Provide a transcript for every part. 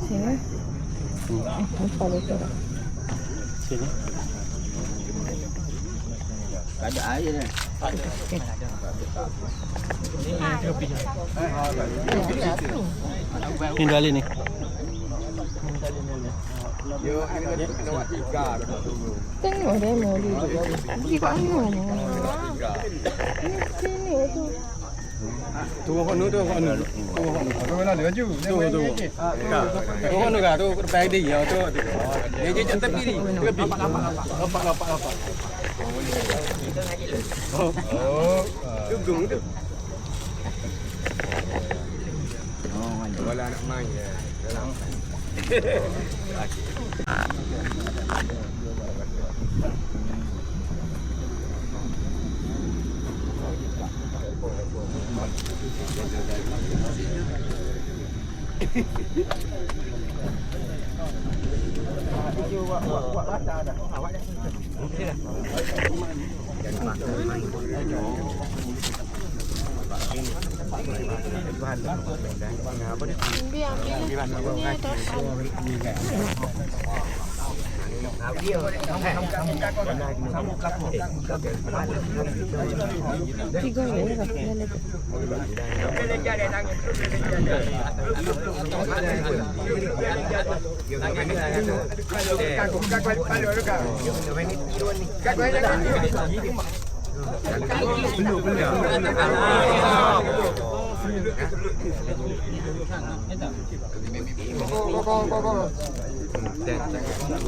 Sini. Follow tu. Sini. Ada air ni. Ni dua ni. Tengok demo dia. Di mana? Sini tu. Turun kono tu kono. Turun mana dia baju? Tu. Turun kono kah tu bag dia tu. Dia je tepi ni. Tepi. Lapak. Oh. Gung tu. Bola nak main je. Dalam. Buat rata dah. Awak dah. Okey dah. Tiga ni lah.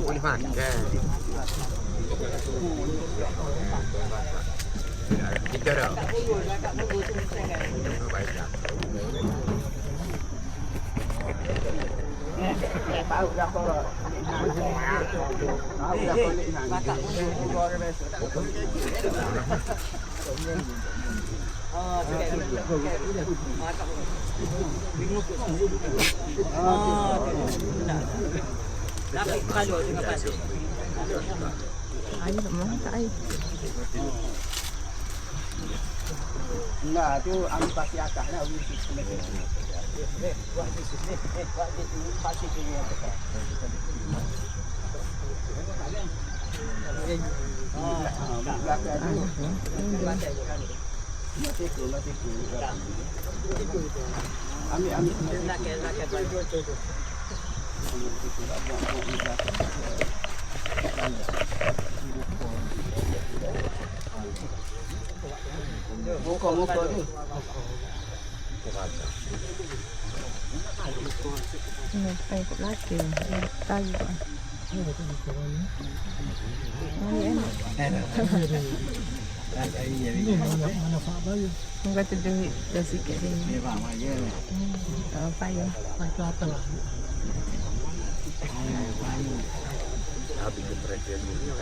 Boleh makan. Kita dah. Bau dah korang. Bau dah balik nak. Dapat kalau dengan pasir. Air mana tak air? Nah, tu ambil pasir atas lah. Buat di sini. Buat di pasir tu yang dekat. Belakang tu. Mati tu. Ambil. Nak ke. Muka tu. Ini pakai ikut laki. Tahu kan. Enggak tu duit dah sikit ni. Payah. Habis kepercayaan dulu.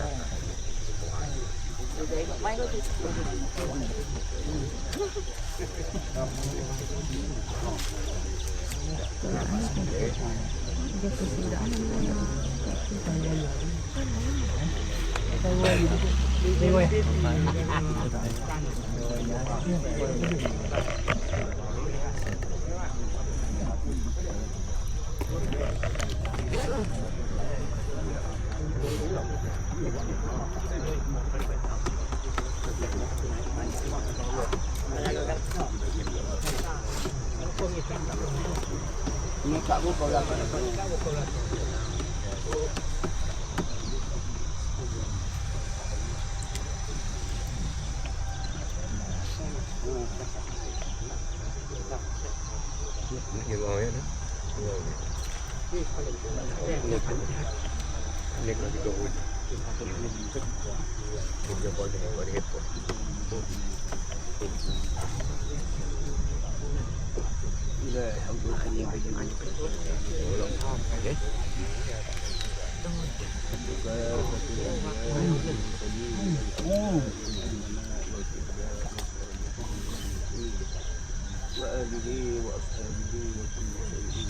Ini tak buka lah. Ini orang ya. Ini lagi dua. Dia boleh buat itu. Ila alhamdulillah. Okey. وآله وأصحابه وكل شيء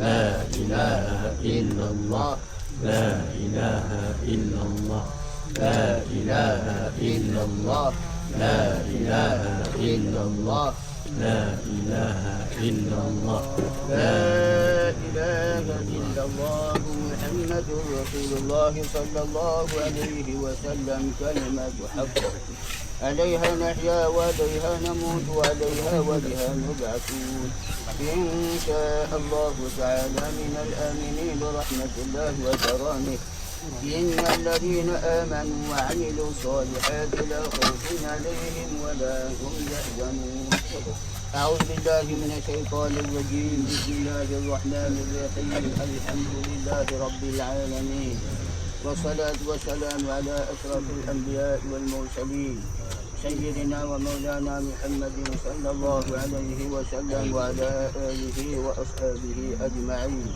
لا إله إلا الله لا إله إلا الله لا إله إلا الله لا إله إلا الله لا إله إلا الله لا إله إلا الله محمد رسول الله صلى الله عليه وسلم كلمة حق عليها نحيا وعليها نموت وعليها وبها نبعثون إن شاء الله تعالى من الآمنين برحمة الله وكرامه إن الذين آمنوا وعملوا الصالحات لا خوف عليهم ولا هم يحزنون أعوذ بالله من الشيطان الرجيم بسم الله الرحمن الرحيم الحمد لله رب العالمين والصلاة والسلام على أشرف الأنبياء والمرسلين سيدنا ومولانا محمد صلى الله عليه وسلم وعلى آله وأصحابه أجمعين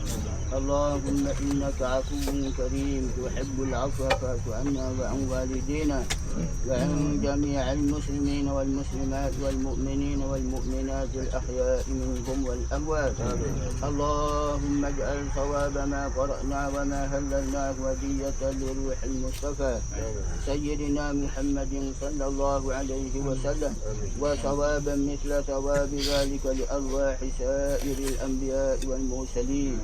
اللهم إنك عفو كريم تحب العفو فاعف عنا وعن والدينا وعن جميع المسلمين والمسلمات والمؤمنين والمؤمنات الأحياء منهم والأموات اللهم اجعل ثواب ما قرأنا وما هللناه هدية لروح المصطفى سيدنا محمد صلى الله عليه وسلم وثوابا مثل ثواب ذلك لأرواح سائر الأنبياء والمرسلين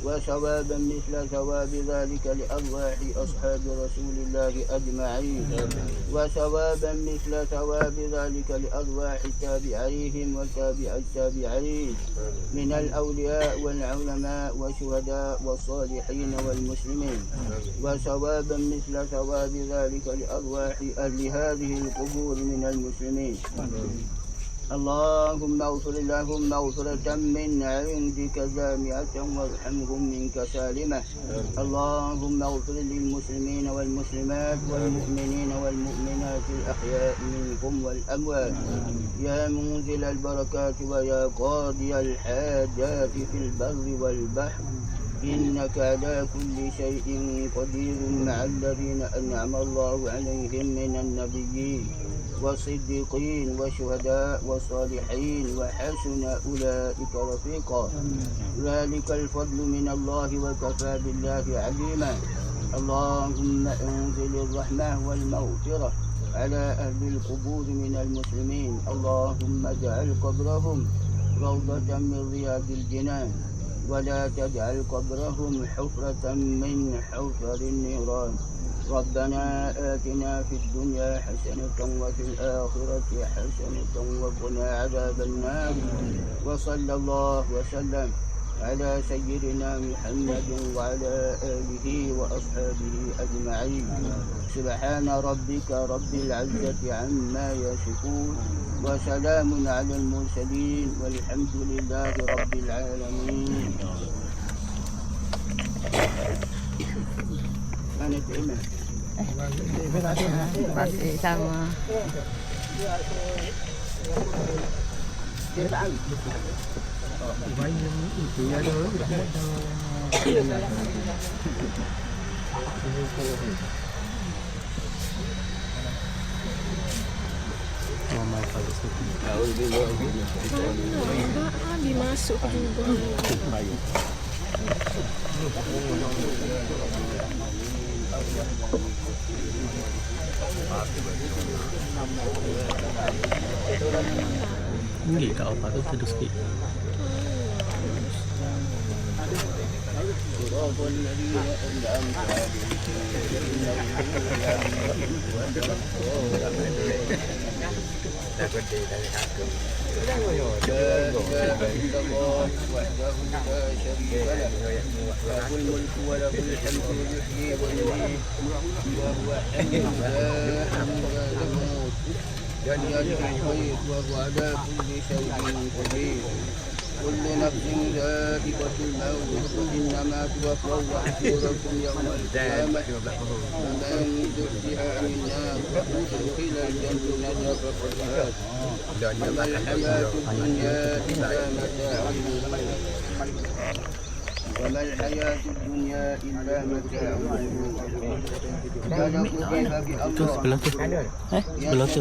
وثوابا مثل ثواب ذلك لأرواح أصحاب رسول الله أجمعين وثوابا مثل ثواب ذلك لأرواح تابعيهم وتابع التابعين من الأولياء والعلماء والشهداء والصالحين والمسلمين وثوابا مثل ثواب ذلك لأرواح أهل هذه القبور من المسلمين اللهم اغفر لهم مغفرة من عندك جامعة وارحمهم منك سالمة اللهم اغفر للمسلمين والمسلمات والمؤمنين والمؤمنات الأحياء منهم والأموات يا منزل البركات ويا قاضي الحاجات في البر والبحر إنك على كل شيء قدير مع الذين أنعم الله عليهم من النبيين والصديقين والشهداء والصالحين وحسن أولئك رفيقا ذلك الفضل من الله وكفى بالله عليما اللهم أنزل الرحمة والمغفرة على أهل القبور من المسلمين اللهم اجعل قبرهم روضة من رياض الجنان ولا تجعل قبرهم حفرة من حفر النيران ربنا آتنا في الدنيا حسنة وفي الآخرة حسنة وقنا عذاب النار وصلى الله وسلم على سيدنا محمد وعلى آله وأصحابه أجمعين سبحان ربك رب العزة عما يصفون وسلام على المرسلين والحمد لله رب العالمين. أنا تأمل Masih sama. Dimasuk juga. Tinggi kat apa tu terus sikit. وهو على كل شيء قدير كل نفس ذائقة الموت إنما توفون أجوركم يوم القيامة فمن زحزح عن النار وأدخل الجنة فقد فاز وما الحياة الدنيا إلا متاع الغرور وما الحياة الدنيا إلا متاع kalau pergi bagi Tu Allah sebelah tu. Sebelah tu.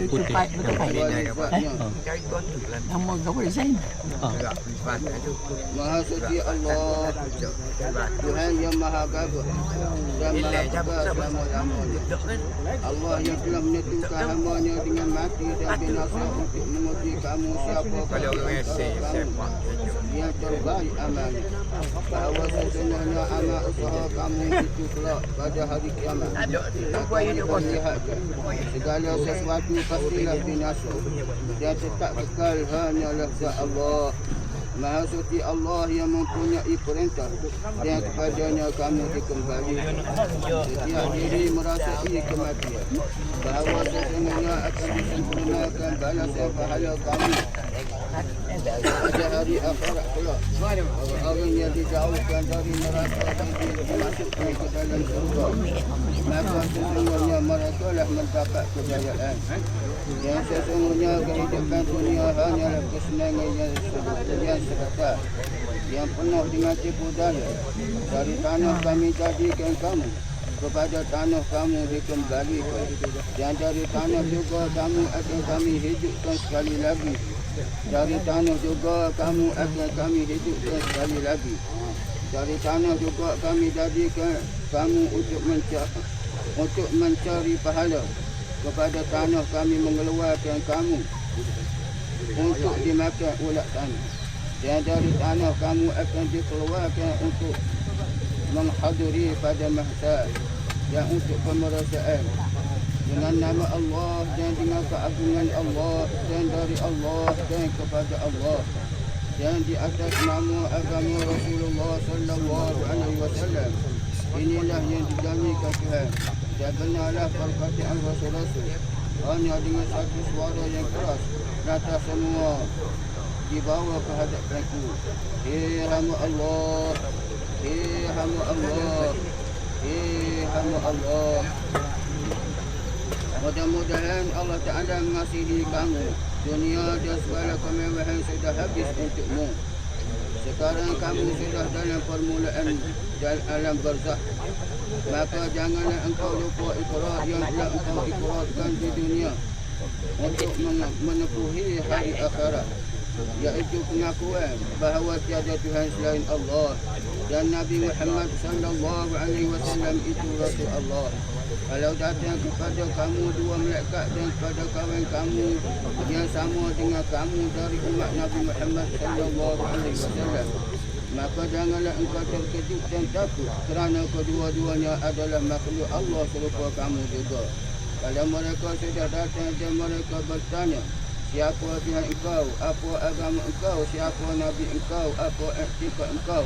Itu part betul. Nama kau design. Maha suci Allah, Tuhan yang maha gagah dan maha kuasa selama-lamanya. Allah yang telah menentukan hamba-Nya dengan mati dan binasa untuk menguji kamu siapa kamu yang terbaik amalnya. Bahawa sesungguhnya amal usaha kamu itu kelak pada hari kiamat akan diperlihatkan. Segala sesuatu pastilah binasa dan tetap kekal hanyalah zat Allah. Maha suci Allah yang mempunyai perintah dan kepadanya kamu dikembalikan. Setiap diri merasai kematian, bahawa sesungguhnya akan disempurnakan balasan pahala kamu pada hari akhirat kelak. Orang yang dijauhkan dari neraka dan dimasukkan ke dalam surga, maka sesungguhnya mereka lah mendapat kejayaan. Yang sesungguhnya kehidupan dunia hanyalah kesenangan yang sebentar, yang penuh dengan tipu daya. Dari tanah kami jadikan kamu, kepada tanah kamu dikembalikan, dan dari tanah juga kamu akan kami hidupkan sekali lagi. Dari tanah juga kamu akan kami hidupkan sekali lagi. Dari tanah juga kami jadikan kamu untuk mencari pahala. Kepada tanah kami mengeluarkan kamu untuk dimakan ulat tanah. Dan dari tanah kamu akan dikeluarkan untuk menghadiri pada mahsyar dan untuk pemerasaan. Dengan nama Allah dan dengan keagungan Allah dan dari Allah dan kepada Allah dan di atas nama agama Rasulullah sallallahu alaihi wasallam. Inilah yang dijanjikan Tuhan dan benarlah perkataan Rasul-Rasul. Hanya dengan satu suara yang keras kata semua dibawa ke hadapanku. Hei hamba Allah, hei hamba Allah, hei hamba Allah. Mudah-mudahan Allah Ta'ala mengasihi kamu. Dunia dan segala kemewahan sudah habis untukmu. Sekarang kamu sudah dalam permulaan alam barzakh. Maka janganlah engkau lupa ikrar yang telah engkau ikrarkan di dunia untuk menempuhi hari akhirat, iaitu pengakuan bahawa tiada Tuhan selain Allah dan Nabi Muhammad sallallahu alaihi wasallam itu Rasul Allah. Kalau datang kepada kamu dua malaikat dan kepada kawan kamu yang sama dengan kamu dari umat Nabi Muhammad sallallahu alaihi wasallam, maka janganlah engkau terkejut dan takut, kerana kedua-duanya adalah makhluk Allah serupa kamu juga. Kalau mereka sudah datang dan mereka bertanya, siapa Tuhan engkau, apa agama engkau, siapa Nabi engkau, apa iktikad engkau,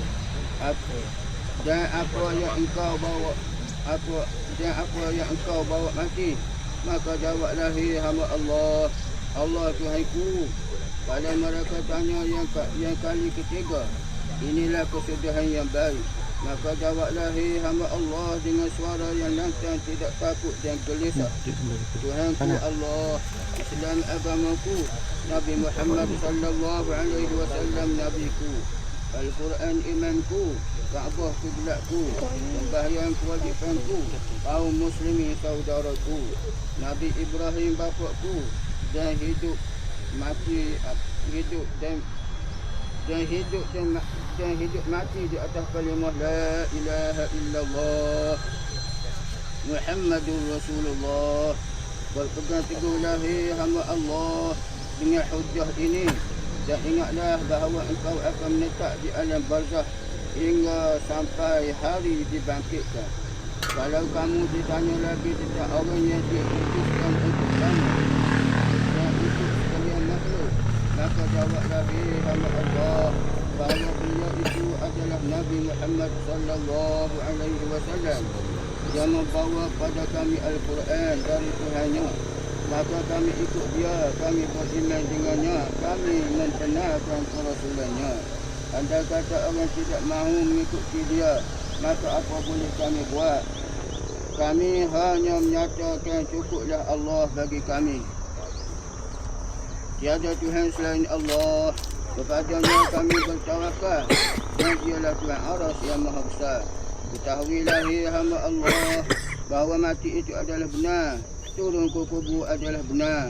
dan apa yang engkau bawa, apa yang engkau bawa mati, maka jawablah, hei hamba Allah, Allah Tuhanku. Kalau mereka tanya yang kali ketiga, inilah kesudahan yang baik, maka jawablah, hei hamba Allah, dengan suara yang lantang, tidak takut dan gelisah. Tuhanku Allah, Islam agamaku, Nabi Muhammad sallallahu alaihi wasallam nabiku, Al-Quran imanku, Kaabah kiblatku, sembahyang kewajipanku, kaum muslimin saudaraku, Nabi Ibrahim bapakku, dan hidup mati di atas kalimah la ilaha illallah Muhammadur Rasulullah. Berpegang teguhlah, hei hamba Allah, dengan hujjah ini, dan ingatlah bahawa engkau akan menetap di alam barzakh hingga sampai hari dibangkitkan. Kalau kamu ditanya lagi tentang orang yang diutuskan untuk kamu dan untuk sekalian makhluk, maka jawablah, hei hamba Allah, bahawa beliau itu adalah Nabi Muhammad sallallahu alaihi wasallam yang membawa pada kami Al-Quran dari Tuhannya. Maka kami ikut dia, kami beriman dengannya, kami membenarkan kerasulannya. Andai kata orang tidak mahu mengikuti dia, maka apa boleh kami buat? Kami hanya menyatakan cukuplah Allah bagi kami. Tiada Tuhan selain Allah, Kepadanya kami bertawakal dan dialah Tuhan Aras yang Maha Besar. Ketahuilah hai hamba Allah bahawa mati itu adalah benar, turun ke kubur adalah benar,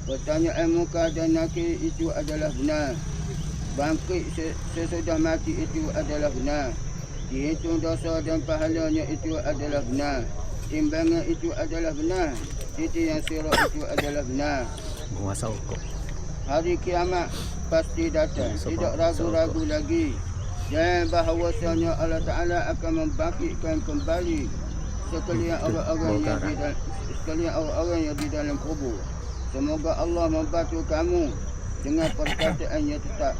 pertanyaan muka dan nakir itu adalah benar, bangkit sesudah mati itu adalah benar, dihitung dosa dan pahalanya itu adalah benar, timbangan itu adalah benar, titik yang sirat itu adalah benar. Menguasa hukum. Hari kiamat pasti datang, tidak ragu-ragu lagi. Dan bahawasanya Allah Ta'ala akan membangkitkan kembali sekalian orang-orang yang di dalam kubur. Semoga Allah membantu kamu dengan perkataan yang tetap.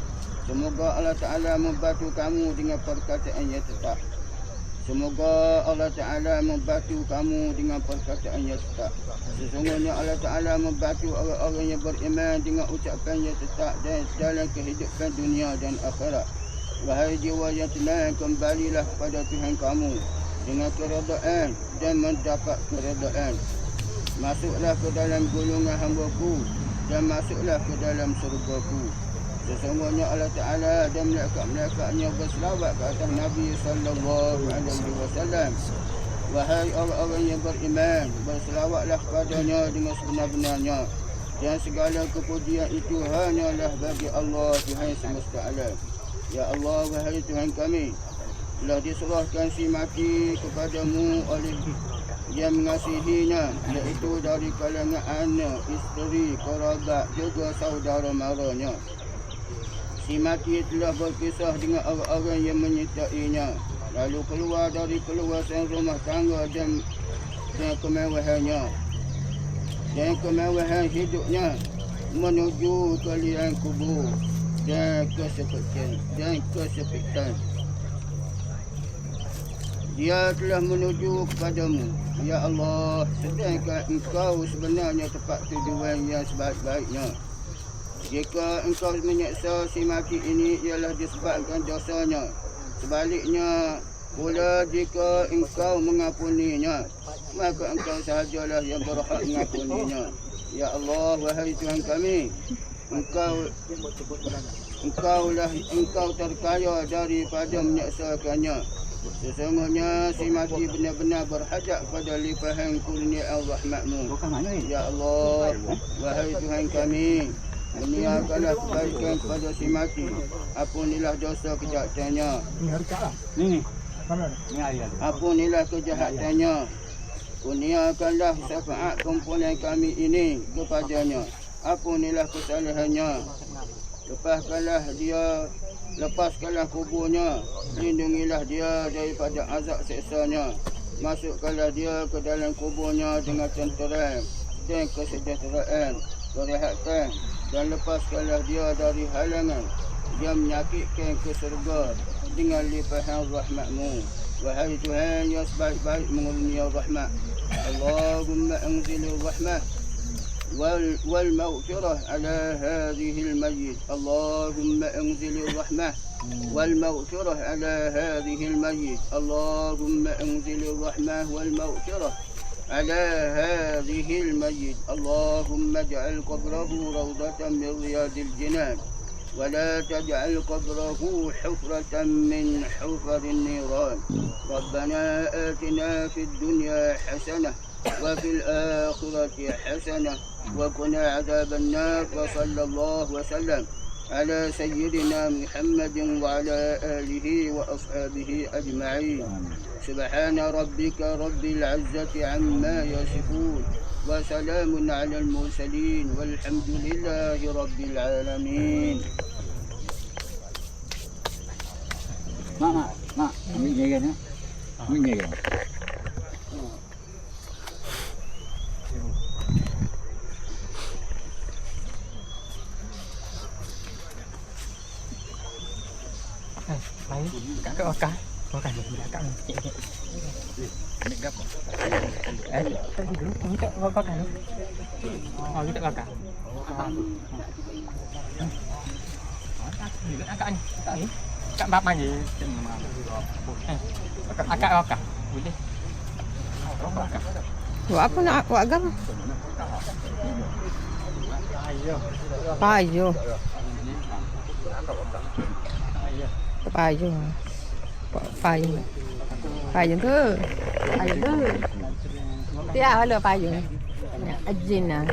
Semoga Allah Ta'ala membantu kamu dengan perkataan yang tetap. Semoga Allah Ta'ala membantu kamu dengan perkataan yang tetap. Sesungguhnya Allah Ta'ala membantu orang-orang yang beriman dengan ucapan yang tetap dan dalam kehidupan dunia dan akhirat. Wahai jiwa yang tenang, kembalilah kepada Tuhan kamu dengan keredaan dan mendapat keredaan. Masuklah ke dalam golongan hamba-Ku dan masuklah ke dalam surga-Ku. Sesungguhnya Allah Ta'ala dan malaikat-malaikatnya berselawat ke atas Nabi sallallahu alaihi wasallam. Wahai orang-orang yang beriman, berselawatlah kepadanya dengan sebenar-benarnya. Dan segala kepujian itu hanyalah bagi Allah Tuhan semesta alam. Ya Allah, wahai Tuhan kami, telah diserahkan si mati kepadamu oleh yang mengasihinya, iaitu dari kalangan anak, isteri, kerabat, juga saudara maranya. Si mati telah berpisah dengan orang-orang yang menyertainya, lalu keluar dari keluasan rumah tangga dan kemewahannya dan kemewahan hidupnya menuju ke liang kubur dan kesepitan. Dia telah menuju kepadamu, ya Allah, sedangkan engkau sebenarnya tepat tujuan yang sebaik-baiknya. Jika engkau menyeksa si mati ini ialah disebabkan dosanya. Sebaliknya pula, jika engkau mengampuninya, maka engkau sahajalah yang berhak mengampuninya. Ya Allah, wahai Tuhan kami, Engkau terkaya daripada menyeksakannya. Sesungguhnya si mati benar-benar berhajat pada limpahan kurnia rahmat-Mu. Ya Allah, wahai Tuhan kami, kurniakanlah kebaikan kepada si mati. Ampunilah dosa kejahatannya. Ampunilah kejahatannya. Kurniakanlah syafaat kumpulan kami ini kepadanya. Ampunilah kesalahannya. Lepaskanlah kuburnya. Lindungilah dia daripada azab siksanya. Masukkanlah dia ke dalam kuburnya dengan tenteram dan kesejahteraan, kerehatan, dan lepaskanlah dia dari halangan yang menyakitkan ke surga dengan limpahan rahmat-Mu. Wahai Tuhan yang sebaik-baik mengurnia rahmat, Allahumma anzilil rahmat والمغفرة على هذه الميت. اللهم انزل الرحمة والمغفرة على هذه الميت. اللهم انزل الرحمة والمغفرة على هذه الميت. اللهم اجعل قبره روضة من رياض الجنان ولا تجعل قبره حفرة من حفر النيران. ربنا آتنا في الدنيا حسنة وفي الآخرة حسنة وقنا عذاب النار. وصلى الله وسلم على سيدنا محمد وعلى آله وأصحابه أجمعين. سبحان ربك رب العزة عما يصفون وسلام على المرسلين والحمد لله رب العالمين. Mak, ambil jaga ni. Ambil jaga. Mày cả cái oka belakang ni. Ni gap. Tadi dulu kita oka kan. Oh, kita oka. Akak ni. Akak bapa ni. Akak oka. Boleh. Buat apa nak buat agama? Payo. Payung. Payung. Payung tu. Payung tu. Tiap hala payung. Ajin lah.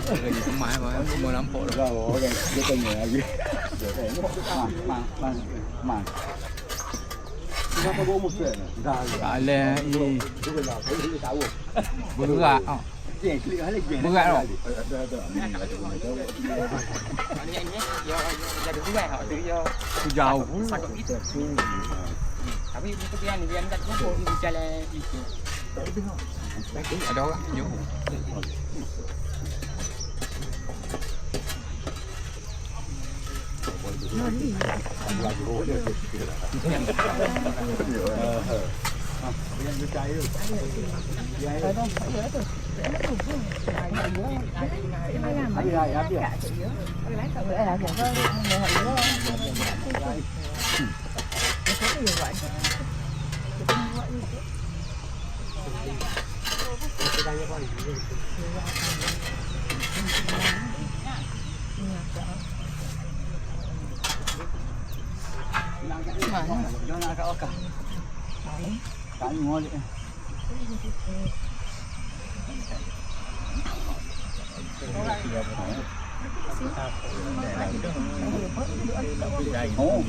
Lagi kemai apa semua nampak dah. Dia tanya lagi. Mang. Kenapa bawa musuh? Dah. Alah ni berat ah. Berat tau. Tu jauh. Tapi kemudian dia nak cuba jalan itu. Ada orang jauh. Jangan agak wakah. Tak ni molek. Oh.